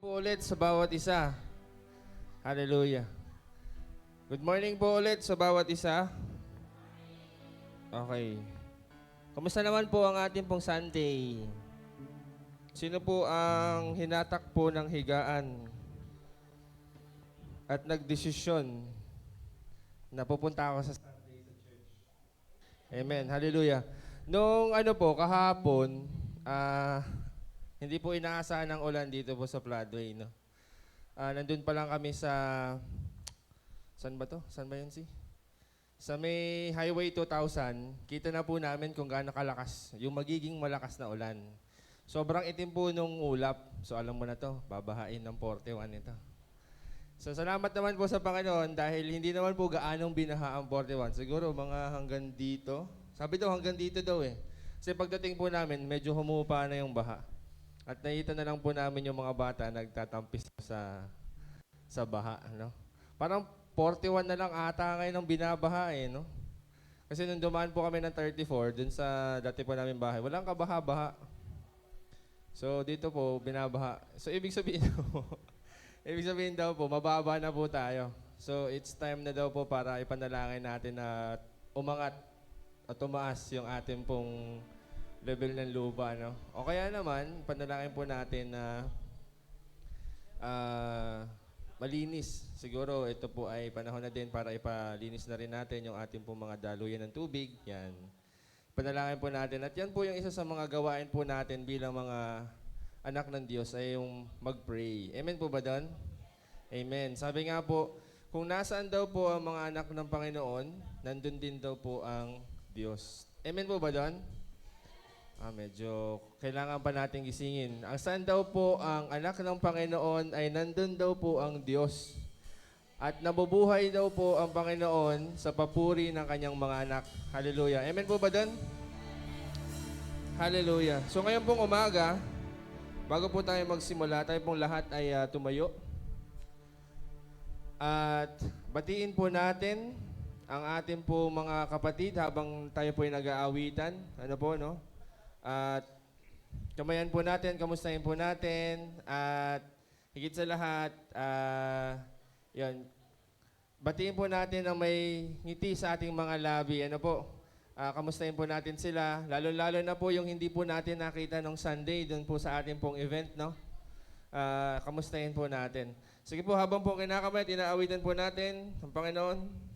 Po ulit sa bawat isa. Hallelujah. Good morning po ulit sa bawat isa. Okay. Kamusta naman po ang ating pong Sunday? Sino po ang hinatak po ng higaan at nagdesisyon na pupunta ako sa Sunday sa church? Amen. Hallelujah. Nung kahapon, hindi po inaasahan ng ulan dito po sa Floodway, no? Nandun pa lang kami sa, saan ba to? Saan ba yun Sa may Highway 2000, kita na po namin kung gaano kalakas, yung magiging malakas na ulan. Sobrang itim po nung ulap. So alam mo na to, babahain ng 41 ito. So salamat naman po sa Panginoon dahil hindi naman po gaanong binaha ang 41. Siguro mga hanggang dito. Sabi daw hanggang dito daw eh. Kasi pagdating po namin, medyo humupa na yung baha. At nakita na lang po namin yung mga bata nagtatampis sa baha, no? Parang 41 na lang ata ngayon ang binabaha eh, no? Kasi nung dumaan po kami ng 34, dun sa dati po namin bahay, walang kabaha-baha. So dito po, binabaha. So ibig sabihin daw po, mababa na po tayo. So it's time na daw po para ipanalangin natin na umangat at tumaas yung ating pong level ng lupa, no? O kaya naman, panalangin po natin na malinis. Siguro ito po ay panahon na din para ipalinis na rin natin yung ating po mga daluyan ng tubig. Yan. Panalangin po natin. At yan po yung isa sa mga gawain po natin bilang mga anak ng Diyos ay yung mag-pray. Amen po ba doon? Amen. Sabi nga po, kung nasaan daw po ang mga anak ng Panginoon, nandun din daw po ang Diyos. Amen po ba doon? Medyo kailangan pa natin gisingin. Ang saan daw po ang anak ng Panginoon ay nandun daw po ang Diyos. At nabubuhay daw po ang Panginoon sa papuri ng kanyang mga anak. Hallelujah. Amen po ba doon? Hallelujah. So ngayon pong umaga, bago po tayo magsimula, tayo pong lahat ay tumayo. At batiin po natin ang ating po mga kapatid habang tayo po ay nag-aawitan. Ano po, no? At kamayan po natin, kamustahin po natin, at higit sa lahat, yun, batiin po natin ang may ngiti sa ating mga labi. Ano po, kamustahin po natin sila, lalo-lalo na po yung hindi po natin nakita nung Sunday, dun po sa ating pong event, no? Kamustahin po natin. Sige po, habang po kinakamay, inaawitan po natin ang Panginoon.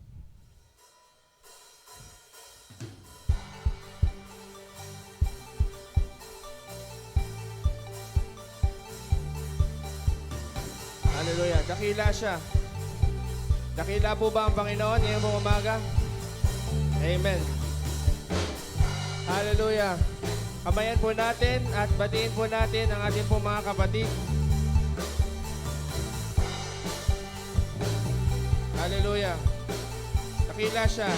Hallelujah. Dakila siya. Dakila po ba ang Panginoon ngayong pong umaga? Amen. Hallelujah. Kamayan po natin at batiin po natin ang ating pong mga kapatid. Hallelujah. Dakila siya.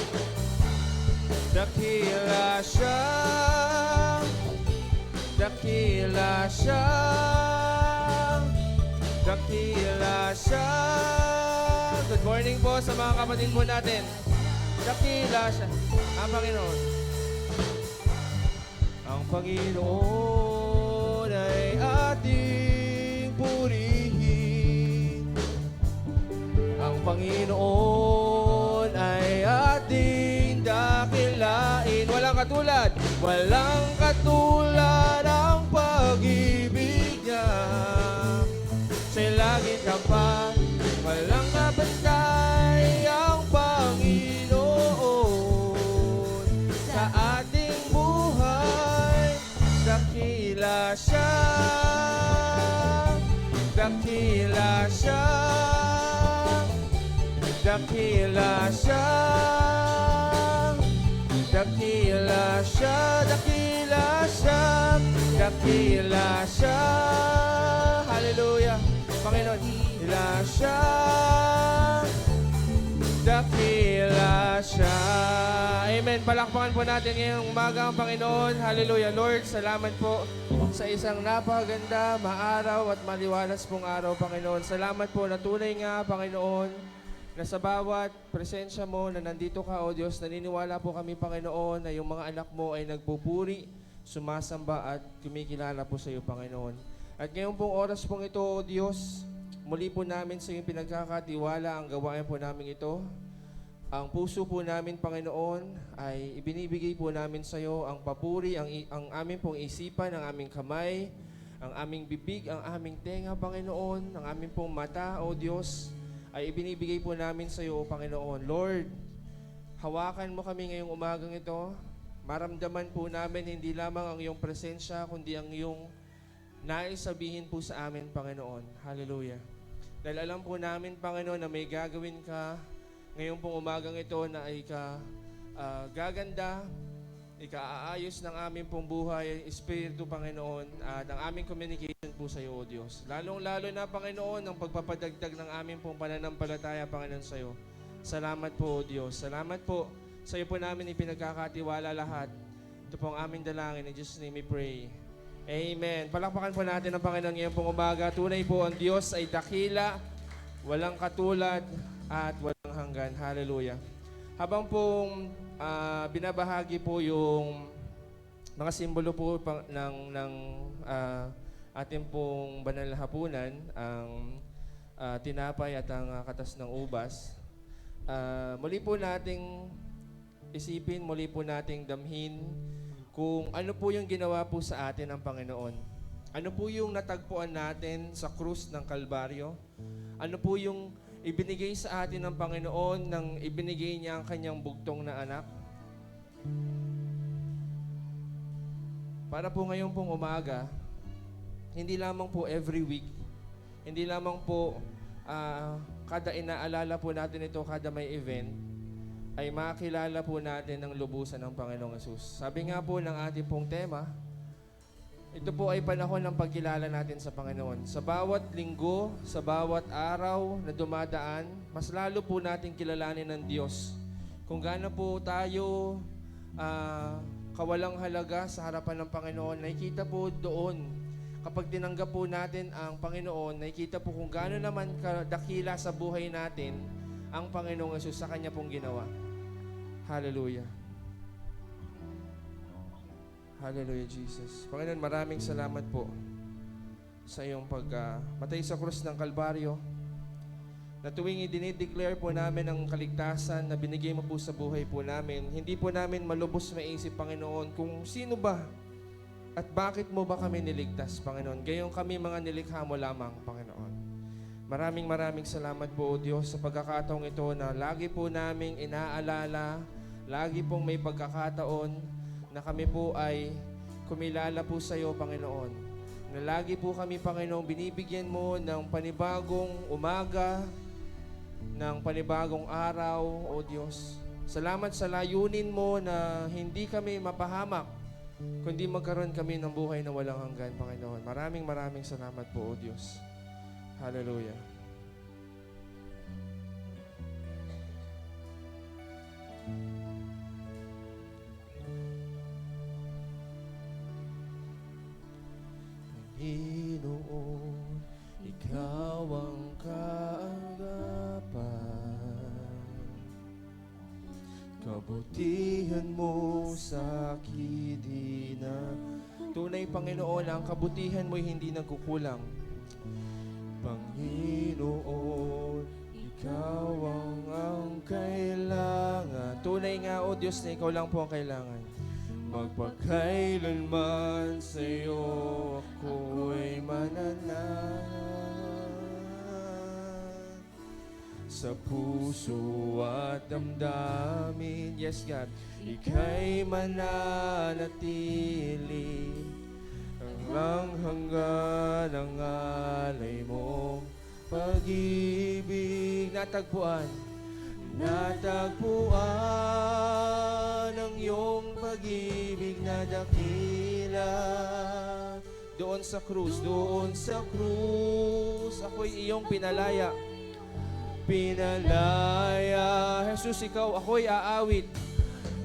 Dakila siya. Dakila siya. Dakila siya. Good morning po sa mga kapatid po natin. Dakila siya. Ang Panginoon. Ang Panginoon ay ating purihin. Ang Panginoon ay ating dakilain. Walang katulad. Walang katulad ang pag-ibig niya. Sa'y langit kapal, walang kabantay ang Panginoon. Sa ating buhay, dakila siya. Dakila siya. Dakila siya. Dakila siya. Dakila siya. Dakila siya. Hallelujah. Panginoon, dakila siya. Dakila siya. Amen. Palakpakan po natin ngayong umaga ang Panginoon. Hallelujah. Lord, salamat po sa isang napakaganda, maaraw at maliwalas pong araw, Panginoon. Salamat po na tunay nga, Panginoon, na sa bawat presensya mo na nandito ka, O Diyos, naniniwala po kami, Panginoon, na yung mga anak mo ay nagpupuri, sumasamba at kumikilala po sa iyo, Panginoon. At ngayong pong oras pong ito, O Diyos, muli po namin sa iyong pinagkakatiwala ang gawain po namin ito. Ang puso po namin, Panginoon, ay ibinibigay po namin sa iyo ang papuri, ang aming pong isipan, ang aming kamay, ang aming bibig, ang aming tenga, Panginoon, ang aming pong mata, O Diyos, ay ibinibigay po namin sa iyo, Panginoon. Lord, hawakan mo kami ngayong umagang ito. Maramdaman po namin hindi lamang ang iyong presensya, kundi ang iyong nais sabihin po sa amin, Panginoon. Hallelujah. Dahil alam po namin, Panginoon, na may gagawin ka ngayong pong umagang ito na gaganda, ika-aayos ng aming pong buhay, Espiritu, Panginoon, at ang aming communication po sa iyo, O Diyos. Lalong-lalo na, Panginoon, ang pagpapadagdag ng aming pong pananampalataya, Panginoon, sa iyo. Salamat po, O Diyos. Salamat po. Sa iyo po namin ipinagkakatiwala lahat. Ito po ang aming dalangin. In Jesus' name we pray. Amen. Palakpakan po natin ang Panginoon ngayong pong umaga. Tunay po ang Diyos ay dakila, walang katulad, at walang hanggan. Hallelujah. Habang pong binabahagi po yung mga simbolo po ng ating pong banal na hapunan, ang tinapay at ang katas ng ubas, muli po nating isipin, muli po nating damhin kung ano po yung ginawa po sa atin ng Panginoon. Ano po yung natagpuan natin sa krus ng Kalbaryo? Ano po yung ibinigay sa atin ng Panginoon nang ibinigay niya ang kanyang bugtong na anak? Para po ngayon pong umaga, hindi lamang po every week, hindi lamang po kada inaalala po natin ito, kada may event, ay makilala po natin ang lubusan ng Panginoong Hesus. Sabi nga po ng ating pong tema, ito po ay panahon ng pagkilala natin sa Panginoon. Sa bawat linggo, sa bawat araw na dumadaan, mas lalo po natin kilalanin ng Diyos. Kung gaano po tayo kawalang halaga sa harapan ng Panginoon, nakikita po doon. Kapag tinanggap po natin ang Panginoon, nakikita po kung gaano naman kadakila sa buhay natin ang Panginoong Hesus sa Kanya pong ginawa. Hallelujah. Hallelujah, Jesus. Panginoon, maraming salamat po sa iyong pagmatay sa krus ng Kalbaryo, na tuwing i-declare po namin ang kaligtasan na binigay mo po sa buhay po namin, hindi po namin malubos maisip, Panginoon, kung sino ba at bakit mo ba kami niligtas, Panginoon. Gayong kami mga nilikha mo lamang, Panginoon. Maraming salamat po, O Diyos, sa pagkakataong ito na lagi po naming inaalala, lagi pong may pagkakataon na kami po ay kumilala po sa iyo, Panginoon. Na lagi po kami, Panginoon, binibigyan mo ng panibagong umaga, ng panibagong araw, O Diyos. Salamat sa layunin mo na hindi kami mapahamak, kundi magkaroon kami ng buhay na walang hanggan, Panginoon. Maraming salamat po, O Diyos. Hallelujah. Panginoon, ikaw ang kaagapan. Kabutihan mo sa akin tunay, Panginoon, ang kabutihan mo'y hindi nagkukulang. Panginoon, ikaw ang kailangan. Tunay nga, O Diyos, na ikaw lang po ang kailangan. Magpakailanman sa iyo ako'y mananahan. Sa puso at damdamin, yes God, ika'y mananatili. Ang hanggan ang alay mong pag-ibig. Natagpuan ang iyong pag-ibig na dakila. Doon sa krus, ako'y iyong pinalaya. Jesus, ikaw, ako'y aawit.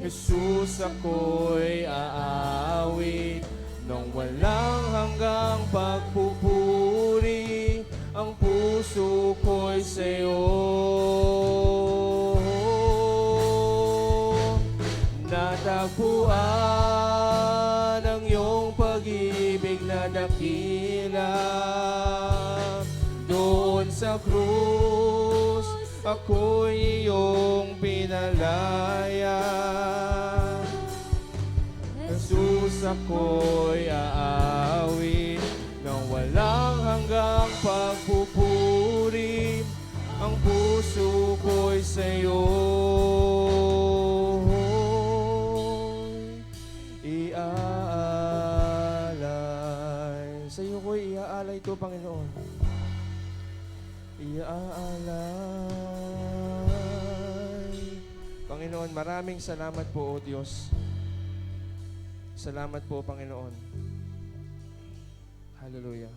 Jesus, ako'y aawit. Nang walang hanggang pagpupuri, ang puso ko'y sa'yo. Natagpuan ang iyong pag-ibig na dakila. ako'y iyong pinalaya. Jesus, ako'y aawit ng walang hanggang pagpupuri. Ang puso ko'y sa'yo iaalay. Sa'yo ko'y iaalay ito, Panginoon. Iaalay. Panginoon, maraming salamat po, O Diyos. Salamat po, Panginoon. Hallelujah.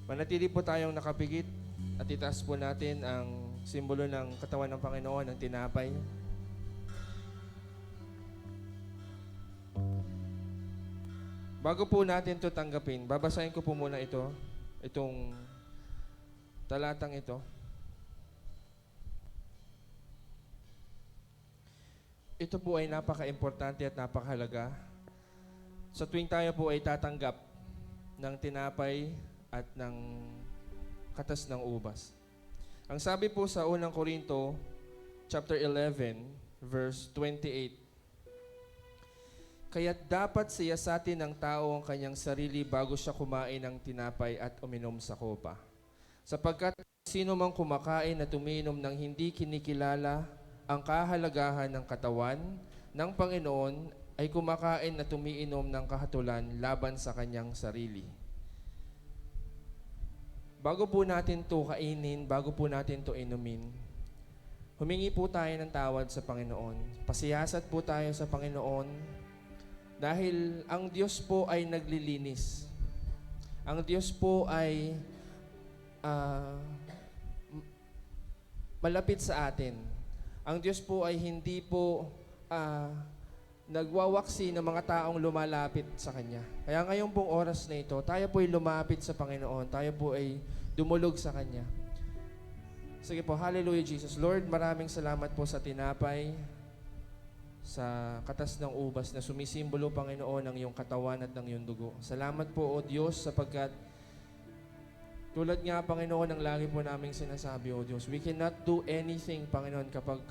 Manatili po tayong nakapigit at itaas po natin ang simbolo ng katawan ng Panginoon, ang tinapay. Bago po natin ito tanggapin, babasahin ko po muna itong talatang ito. Ito po ay napaka-importante at napakahalaga. Sa tuwing tayo po ay tatanggap ng tinapay at ng katas ng ubas. Ang sabi po sa unang Korinto, chapter 11, verse 28, kaya't dapat siyasatin ng tao ang kanyang sarili bago siya kumain ng tinapay at uminom sa kopa. Sapagkat sino mang kumakain at uminom ng hindi kinikilala ang kahalagahan ng katawan ng Panginoon ay kumakain at umiinom ng kahatulan laban sa kanyang sarili. Bago po natin to kainin, bago po natin to inumin, humingi po tayo ng tawad sa Panginoon. Pasiyasat po tayo sa Panginoon dahil ang Diyos po ay naglilinis. Ang Diyos po ay malapit sa atin. Ang Diyos po ay hindi po nagwawaksi ng mga taong lumalapit sa Kanya. Kaya ngayon pong oras na ito, tayo po ay lumapit sa Panginoon. Tayo po ay dumulog sa Kanya. Sige po, hallelujah Jesus. Lord, maraming salamat po sa tinapay, sa katas ng ubas na sumisimbolo, Panginoon, ng iyong katawan at ng iyong dugo. Salamat po, O Diyos, sapagkat tulad nga, Panginoon, ang lagi po naming sinasabi, O Diyos, we cannot do anything, Panginoon, kapag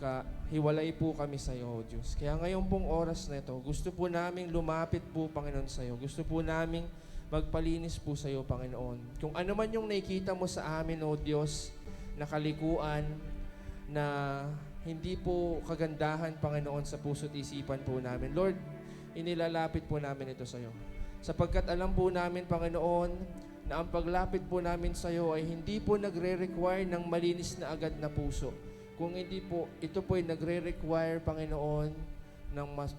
hiwalay po kami sa iyo, O Diyos. Kaya ngayon pong oras na ito, gusto po naming lumapit po, Panginoon, sa iyo. Gusto po naming magpalinis po sa iyo, Panginoon. Kung ano man yung nakikita mo sa amin, O Diyos, na kalikuan, na hindi po kagandahan, Panginoon, sa puso't isipan po namin. Lord, inilalapit po namin ito sa iyo. Sapagkat alam po namin, Panginoon, na ang paglapit po namin sa iyo ay hindi po nagre-require ng malinis na agad na puso. Kung hindi po, ito po ay nagre-require, Panginoon, ng mas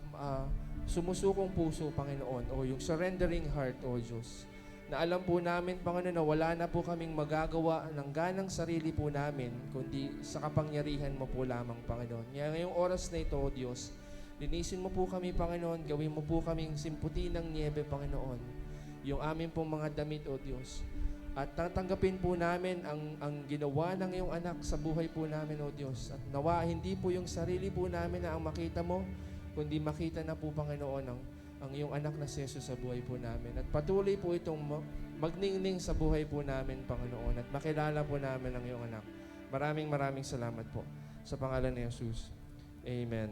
sumusukong puso, Panginoon, o yung surrendering heart, O Diyos. Na alam po namin, Panginoon, na wala na po kaming magagawa ng ganang sarili po namin, kundi sa kapangyarihan mo po lamang, Panginoon. Kaya ngayong oras na ito, O Diyos, linisin mo po kami, Panginoon, gawin mo po kaming simputi ng niebe, Panginoon, yung amin pong mga damit, O Diyos. At tatanggapin po namin ang ginawa ng iyong anak sa buhay po namin, O Diyos. At nawa, hindi po yung sarili po namin na ang makita mo, kundi makita na po, Panginoon, ang iyong anak na si Jesus sa buhay po namin. At patuloy po itong magningning sa buhay po namin, Panginoon. At makilala po namin ang iyong anak. Maraming salamat po sa pangalan ni Jesus. Amen.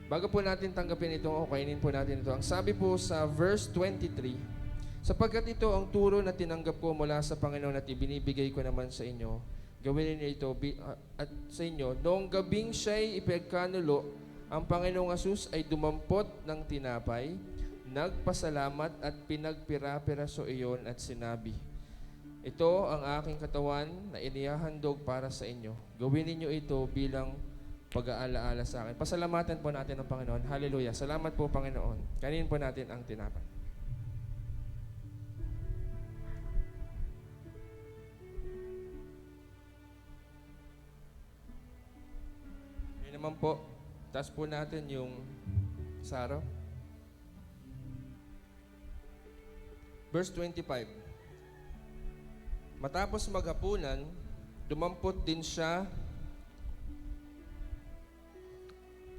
Bago po natin tanggapin ito o kainin po natin ito, ang sabi po sa verse 23, sapagkat ito ang turo na tinanggap ko mula sa Panginoon at ibinibigay ko naman sa inyo, gawin niyo ito at sa inyo, noong gabing siya'y ipagkanulo, ang Panginoong Jesus ay dumampot ng tinapay, nagpasalamat at pinagpira-piraso iyon at sinabi, ito ang aking katawan na inihahandog para sa inyo. Gawin niyo ito bilang pag-aalaala sa akin. Pasalamatan po natin ang Panginoon. Hallelujah. Salamat po, Panginoon. Kanin po natin ang tinapay. Ngayon naman po, taas po natin yung saro. Verse 25. Matapos maghapunan, dumampot din siya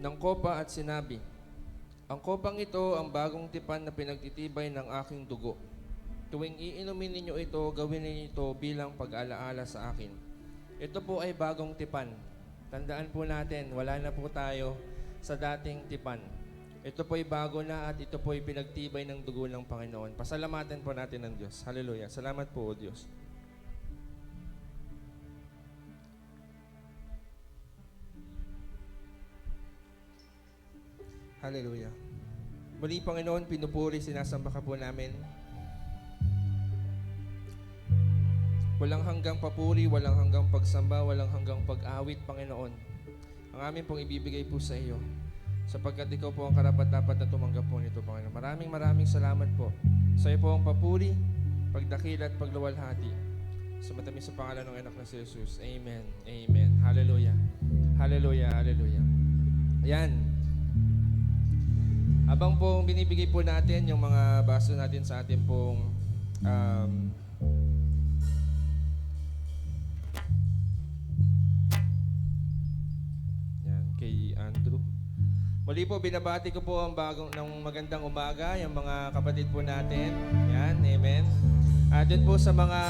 ng kopa at sinabi, ang kopang ito ang bagong tipan na pinagtitibay ng aking dugo. Tuwing iinumin ninyo ito, gawin ninyo ito bilang pag-alaala sa akin. Ito po ay bagong tipan. Tandaan po natin, wala na po tayo sa dating tipan. Ito po ay bago na at ito po ay pinagtibay ng dugo ng Panginoon. Pasalamatan po natin ng Diyos. Hallelujah. Salamat po, O Diyos. Hallelujah. Muli, Panginoon, pinupuri, sinasamba ka po namin. Walang hanggang papuri, walang hanggang pagsamba, walang hanggang pag-awit, Panginoon. Ang amin pong ibibigay po sa iyo, sapagkat ikaw po ang karapat-dapat na tumanggap po nito, Panginoon. Maraming salamat po. Sa iyo po ang papuri, pagdakila at pagluwalhati. Sa matamis sa pangalan ng anak na si Jesus. Amen. Amen. Hallelujah. Hallelujah. Hallelujah. Ayan. Habang po binibigay po natin yung mga baso natin sa ating pong yan, kay Andrew. Muli po, binabati ko po ang ng magandang umaga, yung mga kapatid po natin. Yan, amen. At dun po sa mga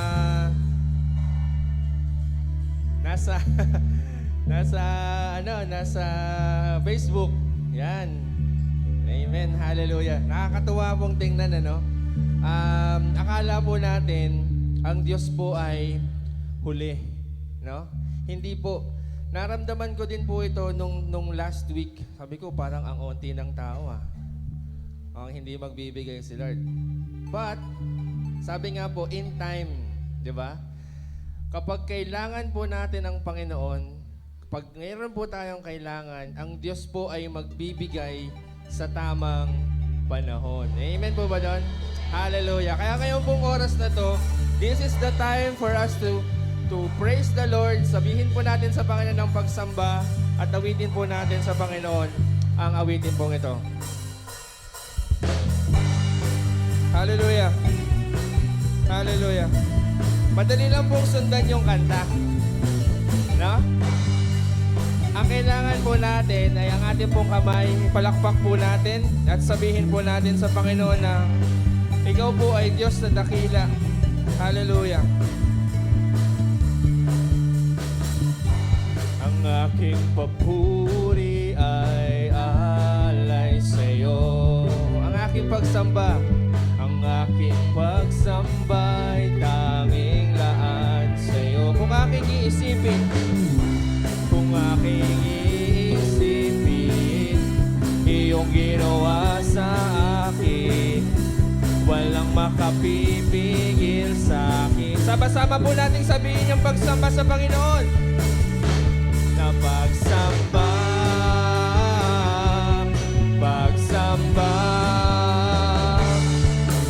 nasa Facebook. Yan. Amen. Hallelujah. Nakakatuwa pong tingnan, ano? Akala po natin, ang Diyos po ay huli, no? Hindi po. Naramdaman ko din po ito nung last week. Sabi ko, parang ang onti ng tao, ang hindi magbibigay si Lord. But, sabi nga po, in time, di ba? Kapag kailangan po natin ang Panginoon, pag mayroon po tayong kailangan, ang Diyos po ay magbibigay sa tamang panahon. Amen po ba doon? Hallelujah. Kaya ngayong pong oras na to, this is the time for us to praise the Lord. Sabihin po natin sa Panginoon ng pagsamba at awitin po natin sa Panginoon ang awitin pong ito. Hallelujah. Hallelujah. Madali lang pong sundan yung kanta. No? Ang kailangan po natin ay ang ating pong kamay, palakpak po natin at sabihin po natin sa Panginoon na ikaw po ay Diyos na dakila. Hallelujah. Ang aking papuri ay alay sa iyo. Ang aking pagsamba, ang aking pagsamba ay tanging laan sa iyo. Kung aking iisipin, kung aking iisipin, iyong ginawa sa akin, walang makapipigil sa akin. Sama-sama po nating sabihin yung pagsamba sa Panginoon. Na pagsamba, pagsamba,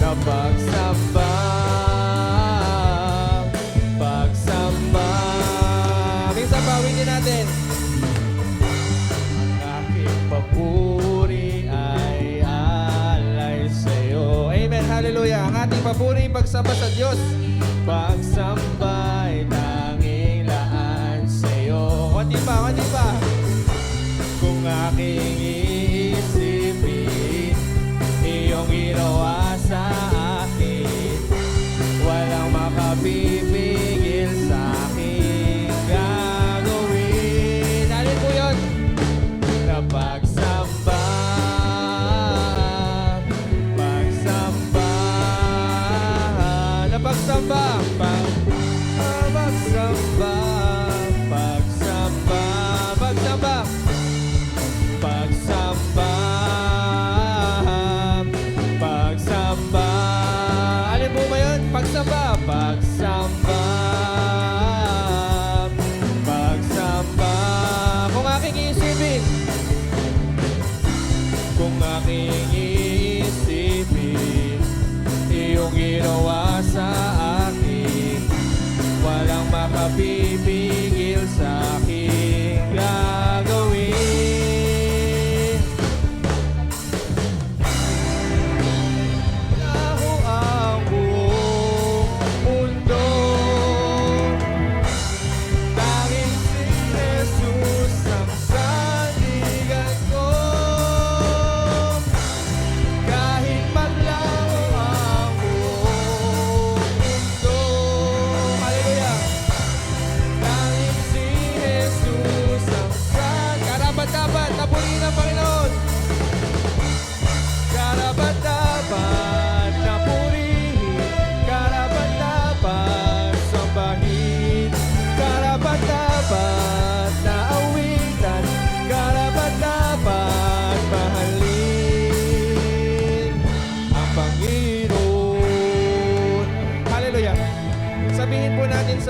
na pagsamba, pagsamba. Minsan bawin din natin. Ang aking papuri ay alay sa iyo. Amen. Hallelujah. Ang ating papuri, pagsamba sa Diyos. Pagsamba ay tanging laan sa iyo. Kundi pa. Kung aking iisipin, iyong ginawa sa akin, walang makapipigil sa akin gagawin. Alin po yun? Na pagsamba, pagsamba, na pagsamba, pagsamba, pagsamba, pagsamba.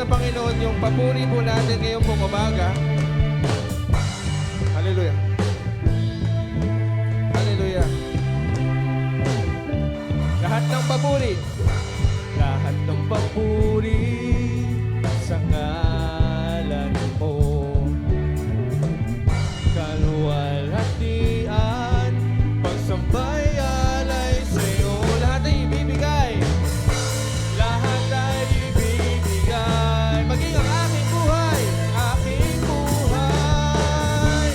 sa Panginoon yung papuri po natin ngayong pong umaga. Hallelujah. Hallelujah. Lahat ng papuri. Lahat ng papuri sa ngalan mo. Kaluwalhatian, pagsambay alay sa'yo. Lahat ay ibibigay. Lahat ay ibibigay. Maging ang aking buhay, aking buhay.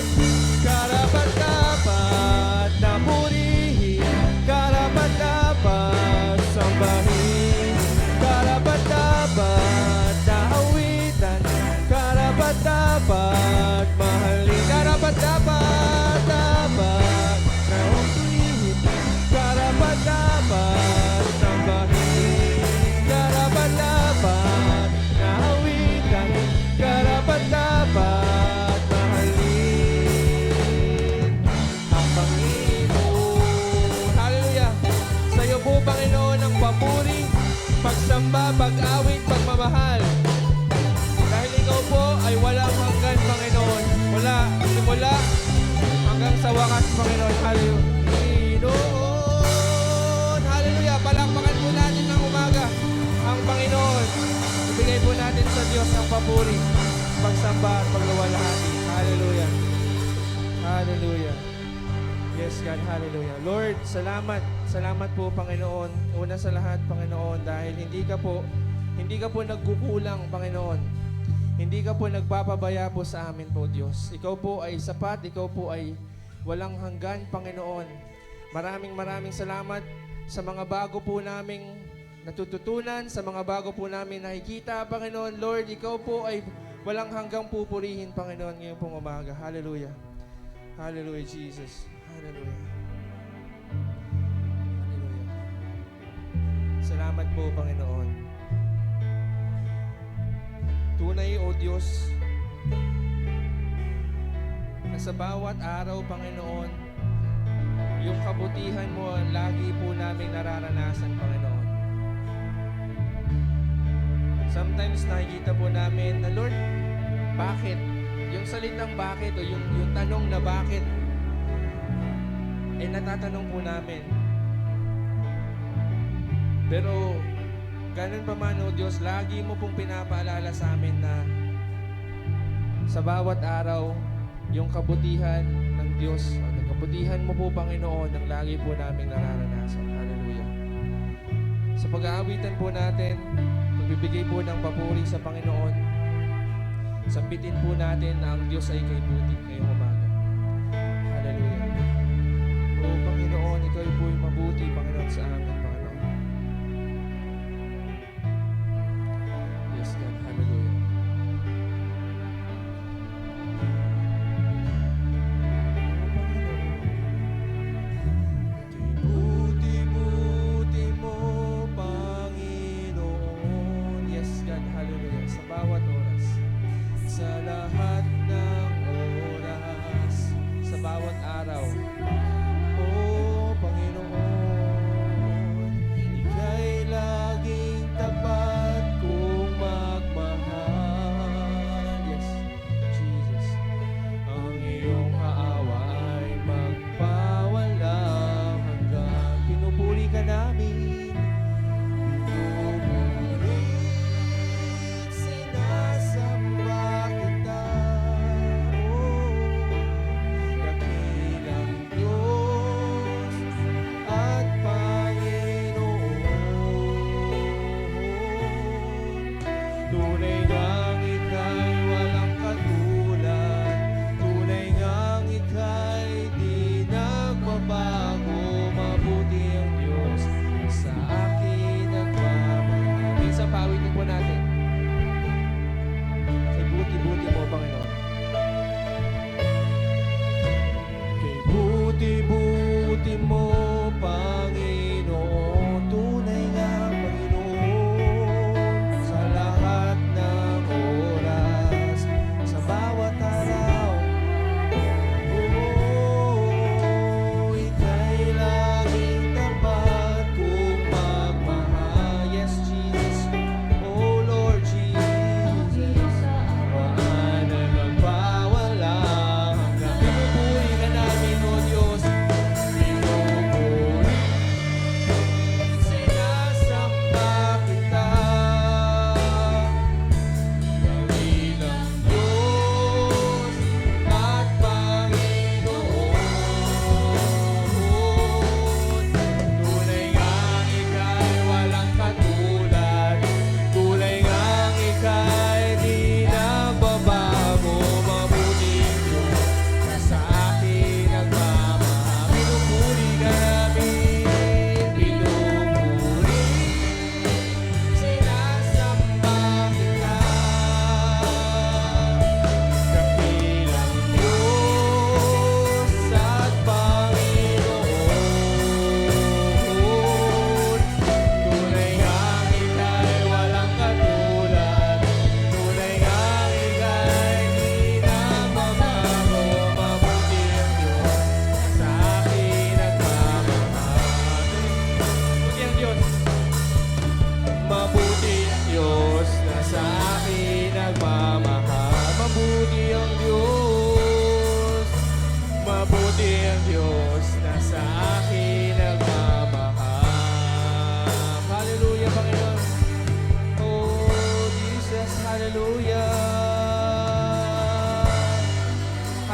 Karapat-dapat na purihin, karapat-dapat sambahin, karapat-dapat na awitan, karapat-dapat mahalin, karapat-dapat dapat na purihin, karapat-dapat sambahin, karapat-dapat na awitan, karapat-dapat mahalin ang Panginoon. Hallelujah! Sa iyo po, Panginoon, ang papuri, pagsamba, pag-awit, pagmamahal. Dahil ikaw po ay walang hanggan, Panginoon. Mula simula hanggang sa wakas, Panginoon. Hallelujah. Panginoon. Hallelujah. Palakpakan po natin ng umaga ang Panginoon. Ibigay po natin sa Diyos ang papuri, pagsamba at pagluwalhati. Hallelujah. Hallelujah. Yes, God. Hallelujah. Lord, salamat. Salamat po, Panginoon. Una sa lahat, Panginoon, dahil hindi ka po nagkukulang, Panginoon. Hindi ka po nagpapabaya po sa amin po, Diyos. Ikaw po ay sapat. Ikaw po ay walang hanggan, Panginoon. Maraming salamat sa mga bago po naming natututunan, sa mga bago po namin nakikita, Panginoon. Lord, ikaw po ay walang hanggang pupurihin, Panginoon, ngayong pong umaga. Hallelujah. Hallelujah, Jesus. Hallelujah. Hallelujah. Salamat po, Panginoon. Tunay, O Diyos, na sa bawat araw, Panginoon, yung kabutihan mo ang lagi po namin nararanasan, Panginoon. Sometimes nakikita po namin na, Lord, bakit? Yung salitang bakit o yung tanong na bakit, eh natatanong po namin. Pero ganun pa man, O Diyos, lagi mo pong pinapaalala sa amin na sa bawat araw, yung kabutihan ng Diyos, o ng kabutihan mo po, Panginoon, ang lagi po namin nararanasan. Hallelujah. Sa pag-aawitan po natin, pagbibigay po ng papuri sa Panginoon, sambitin po natin na ang Diyos ay kay buti ngayong umaga. Hallelujah. O Panginoon, ikaw ay po'y mabuti, Panginoon, sa amin, Panginoon. Yes, God. Hallelujah. Buti-buti mo, Panginoon. Yes, God. Hallelujah. Sa bawat oras, sa lahat ng oras.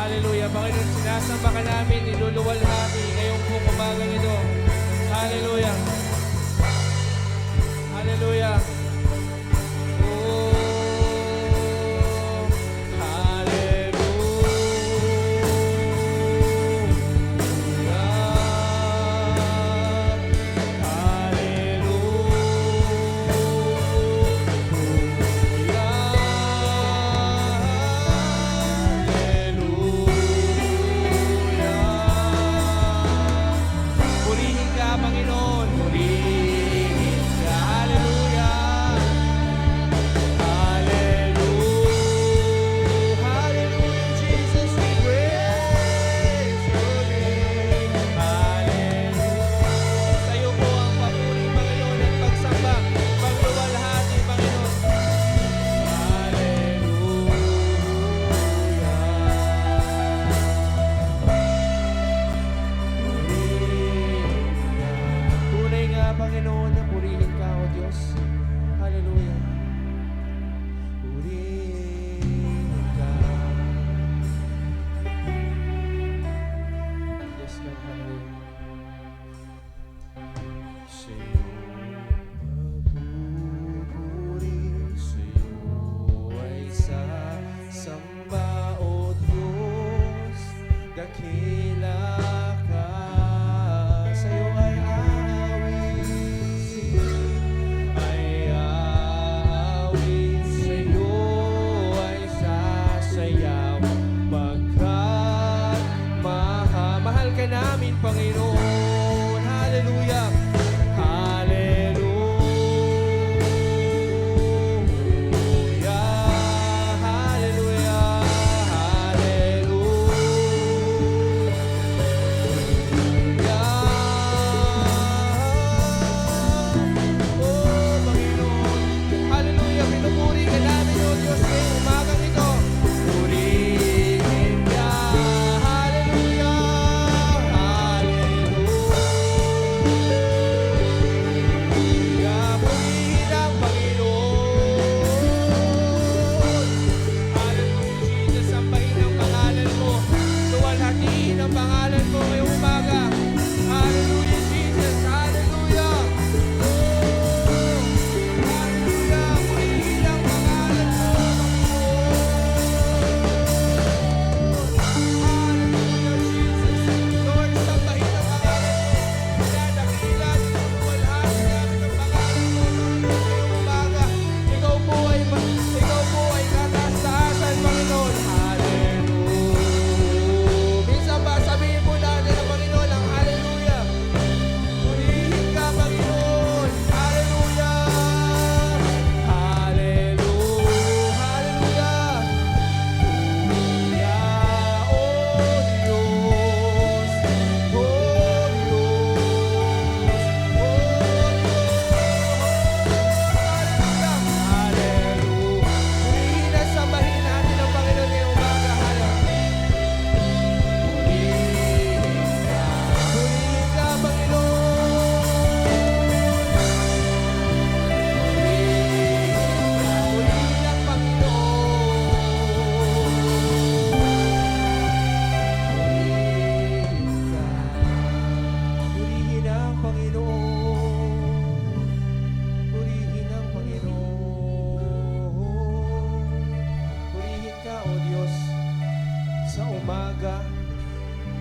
Hallelujah. Panginoon, sinasamba ka namin, niluluwalhati ngayong pong umagang ito. Hallelujah. Hallelujah. Panginoon, na purihin ka, O Diyos. Hallelujah. Purihin ka. Yes, Lord. Hallelujah. Sa'yo mapupuri, sa'yo ay sasamba, O Diyos. Dakila ka, sa'yo ay namin, Panginoon. Hallelujah.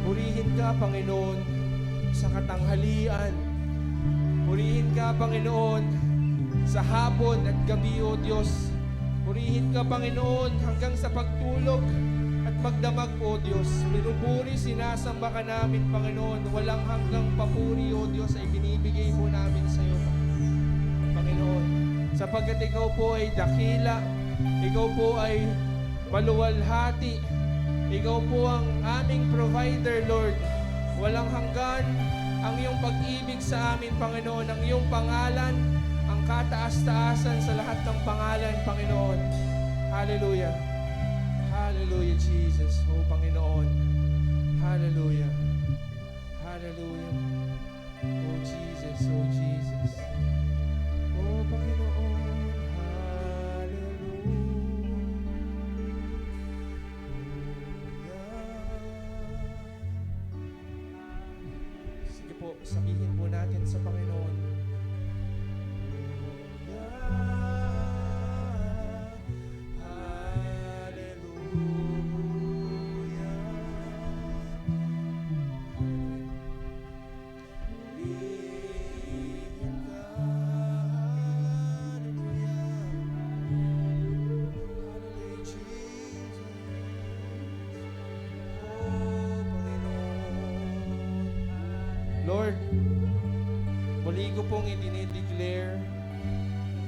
Purihin ka, Panginoon, sa katanghalian. Purihin ka, Panginoon, sa hapon at gabi, O Diyos. Purihin ka, Panginoon, hanggang sa pagtulog at magdamag, O Diyos. Pinupuri, sinasamba ka namin, Panginoon. Walang hanggang papuri, O Diyos, ay binibigay po namin sa iyo, Panginoon. Sapagkat ikaw po ay dakila, ikaw po ay maluwalhati, ikaw po ang aming provider, Lord. Walang hanggan ang iyong pag-ibig sa amin, Panginoon. Ang iyong pangalan, ang kataas-taasan sa lahat ng pangalan, Panginoon. Hallelujah. Hallelujah, Jesus. O Panginoon. Hallelujah. Hallelujah. O Jesus, O Jesus. O Panginoon. Hallelujah. Sabihin po natin sa Panginoon. Lord, muli ko pong idinideclare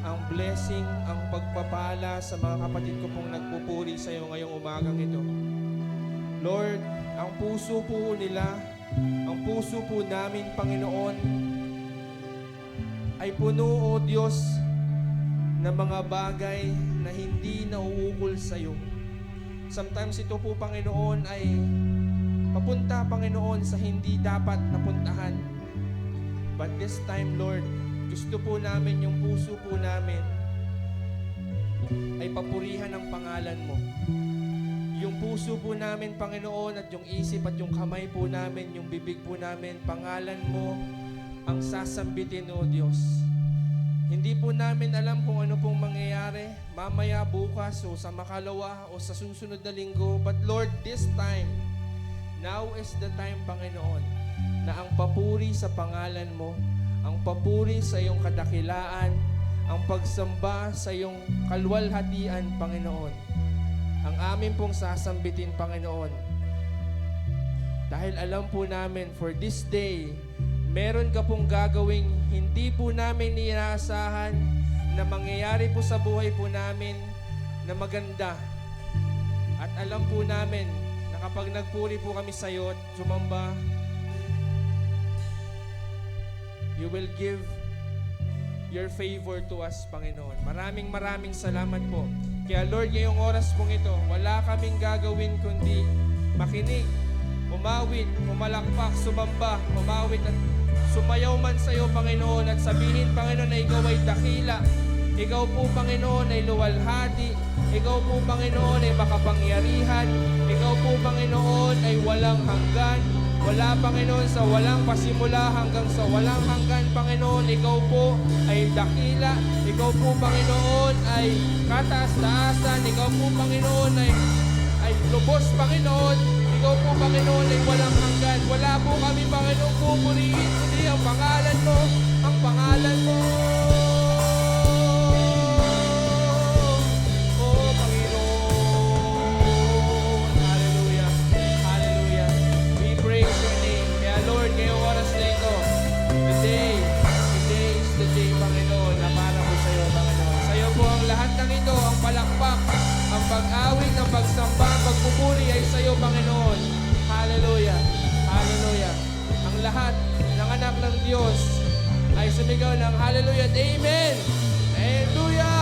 ang blessing, ang pagpapala sa mga kapatid ko pong nagpupuri sa iyo ngayong umagang ito. Lord, ang puso po nila, ang puso po namin, Panginoon, ay puno, O Diyos, ng mga bagay na hindi nauukol sa iyo. Sometimes ito po, Panginoon, ay papunta, Panginoon, sa hindi dapat napuntahan. But this time, Lord, gusto po namin, yung puso po namin ay papurihan ang pangalan mo. Yung puso po namin, Panginoon, at yung isip at yung kamay po namin, yung bibig po namin, pangalan mo ang sasambitin, O Diyos. Hindi po namin alam kung ano pong mangyayari mamaya, bukas, o sa makalawa, o sa susunod na linggo. But Lord, this time, now is the time, Panginoon, na ang papuri sa pangalan mo, ang papuri sa iyong kadakilaan, ang pagsamba sa iyong kalwalhatian, Panginoon, ang amin pong sasambitin, Panginoon. Dahil alam po namin, for this day, meron ka pong gagawing hindi po namin inaasahan na mangyayari po sa buhay po namin na maganda. At alam po namin na kapag nagpuri po kami sa iyo at sumamba, you will give your favor to us, Panginoon. Maraming salamat po. Kaya Lord, ngayong oras pong ito, wala kaming gagawin kundi makinig, umawit, umalakpak, sumamba, umawit at sumayaw man sa iyo, Panginoon, at sabihin, Panginoon, na ikaw ay dakila. Ikaw po, Panginoon, ay luwalhati. Ikaw po, Panginoon, ay makapangyarihan. Ikaw po, Panginoon, ay walang hanggan. Wala, Panginoon, sa walang pasimula hanggang sa walang hanggan, Panginoon. Ikaw po ay dakila. Ikaw po, Panginoon, ay kataas-taasan. Ikaw po, Panginoon, ay lubos, Panginoon. Ikaw po, Panginoon, ay walang hanggan. Wala po kami, Panginoon, pupurihin, kundi ang pangalan mo, ang pangalan mo. Oh, Panginoon. Hallelujah. Hallelujah. We praise your name. Kaya, Lord, ngayong oras na ito, today is the day, Panginoon, na para po sa iyo, Panginoon. Sa iyo po ang lahat ng ito, ang palakpak, ang pag-awit, ang pagsamba, ang pagpupuri ay sa iyo, Panginoon. Hallelujah. Hallelujah. Ang lahat ng anak ng Diyos ay sumigaw ng hallelujah at amen. Hallelujah.